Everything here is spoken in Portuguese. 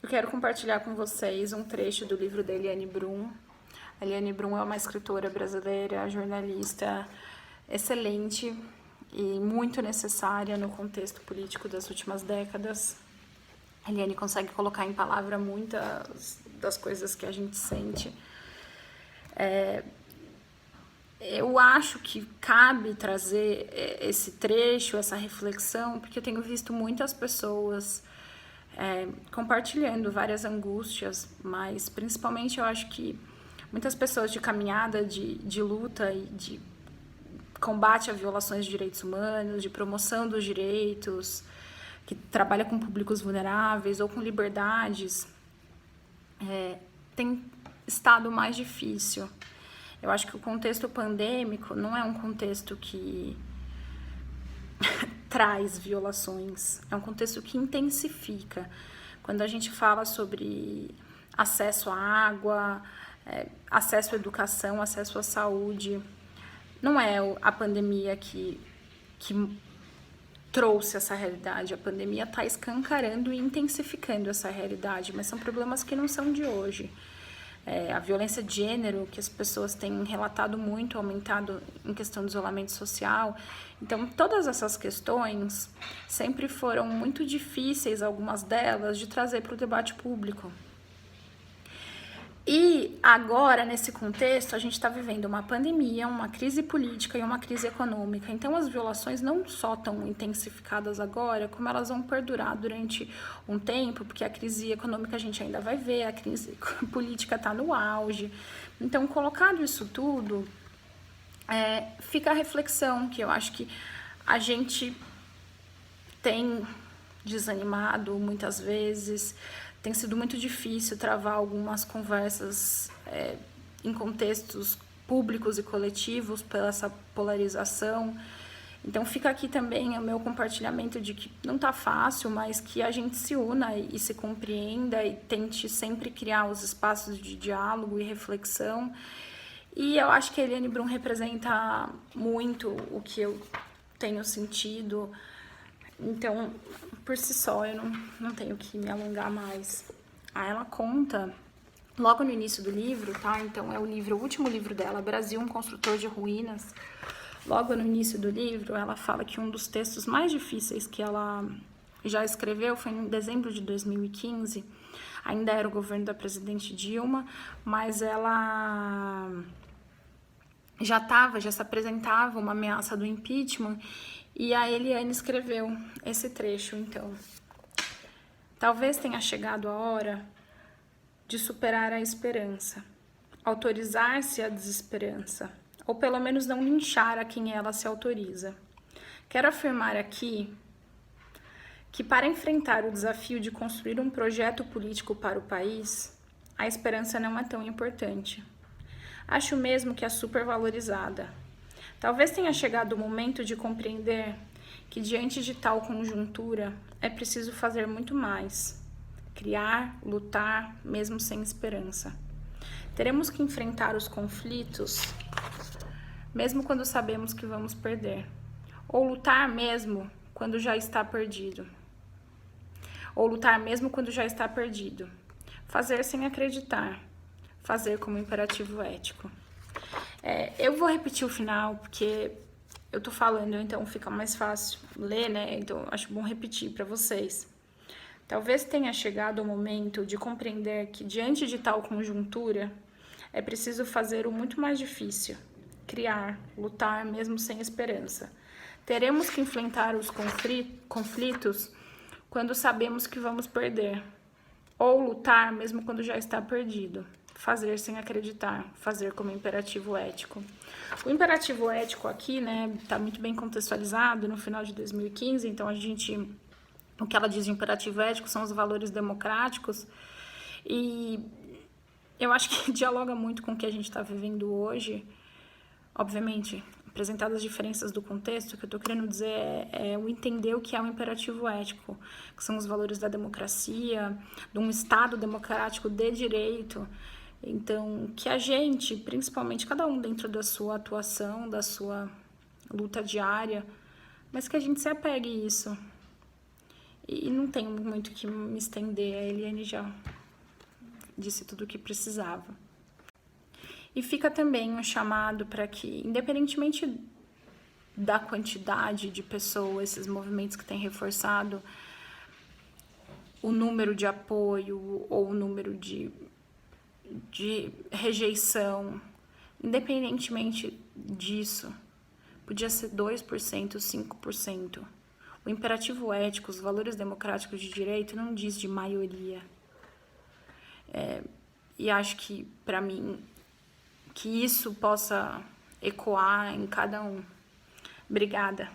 Eu quero compartilhar com vocês um trecho do livro da Eliane Brum. A Eliane Brum é uma escritora brasileira, jornalista excelente e muito necessária no contexto político das últimas décadas. A Eliane consegue colocar em palavra muitas das coisas que a gente sente. Eu acho que cabe trazer esse trecho, essa reflexão, porque eu tenho visto muitas pessoas compartilhando várias angústias, mas principalmente eu acho que muitas pessoas de caminhada, de luta e de combate a violações de direitos humanos, de promoção dos direitos, que trabalha com públicos vulneráveis ou com liberdades, tem estado mais difícil. Eu acho que o contexto pandêmico não é um contexto que traz violações, é um contexto que intensifica. Quando a gente fala sobre acesso à água, acesso à educação, acesso à saúde, não é a pandemia que trouxe essa realidade. A pandemia está escancarando e intensificando essa realidade, mas são problemas que não são de hoje. A violência de gênero, que as pessoas têm relatado muito, aumentado em questão de isolamento social. Então, todas essas questões sempre foram muito difíceis, algumas delas, de trazer para o debate público. E agora, nesse contexto, a gente está vivendo uma pandemia, uma crise política e uma crise econômica. Então, as violações não só estão intensificadas agora, como elas vão perdurar durante um tempo, porque a crise econômica a gente ainda vai ver, a crise política está no auge. Então, colocado isso tudo, fica a reflexão, que eu acho que a gente tem desanimado muitas vezes. Tem sido muito difícil travar algumas conversas em contextos públicos e coletivos pela essa polarização. Então fica aqui também o meu compartilhamento de que não está fácil, mas que a gente se una e se compreenda e tente sempre criar os espaços de diálogo e reflexão. E eu acho que a Eliane Brum representa muito o que eu tenho sentido. Então, por si só, eu não tenho que me alongar mais. Ela conta, logo no início do livro, tá? Então, é o último livro dela, Brasil, um construtor de ruínas. Logo no início do livro, ela fala que um dos textos mais difíceis que ela já escreveu foi em dezembro de 2015. Ainda era o governo da presidente Dilma, mas ela já se apresentava uma ameaça do impeachment. E a Eliane escreveu esse trecho, então. Talvez tenha chegado a hora de superar a esperança, autorizar-se a desesperança, ou pelo menos não linchar a quem ela se autoriza. Quero afirmar aqui que para enfrentar o desafio de construir um projeto político para o país, a esperança não é tão importante. Acho mesmo que é supervalorizada. Talvez tenha chegado o momento de compreender que, diante de tal conjuntura, é preciso fazer muito mais. Criar, lutar, mesmo sem esperança. Teremos que enfrentar os conflitos, mesmo quando sabemos que vamos perder. Ou lutar mesmo quando já está perdido. Ou lutar mesmo quando já está perdido. Fazer sem acreditar. Fazer como imperativo ético. Eu vou repetir o final, porque eu tô falando, então fica mais fácil ler, né? Então acho bom repetir para vocês. Talvez tenha chegado o momento de compreender que, diante de tal conjuntura, é preciso fazer o muito mais difícil: criar, lutar mesmo sem esperança. Teremos que enfrentar os conflitos quando sabemos que vamos perder, ou lutar mesmo quando já está perdido. Fazer sem acreditar, fazer como imperativo ético. O imperativo ético aqui, né, tá muito bem contextualizado no final de 2015, então o que ela diz de imperativo ético são os valores democráticos, e eu acho que dialoga muito com o que a gente está vivendo hoje. Obviamente, apresentadas as diferenças do contexto, o que eu estou querendo dizer é o entender o que é o imperativo ético, que são os valores da democracia, de um Estado democrático de direito. Então, que a gente, principalmente cada um dentro da sua atuação, da sua luta diária, mas que a gente se apegue a isso. E não tenho muito que me estender, a Eliane já disse tudo o que precisava. E fica também um chamado para que, independentemente da quantidade de pessoas, esses movimentos que têm reforçado o número de apoio ou o número de rejeição, independentemente disso, podia ser 2%, 5%. O imperativo ético, os valores democráticos de direito não diz de maioria. E acho que, para mim, que isso possa ecoar em cada um. Obrigada.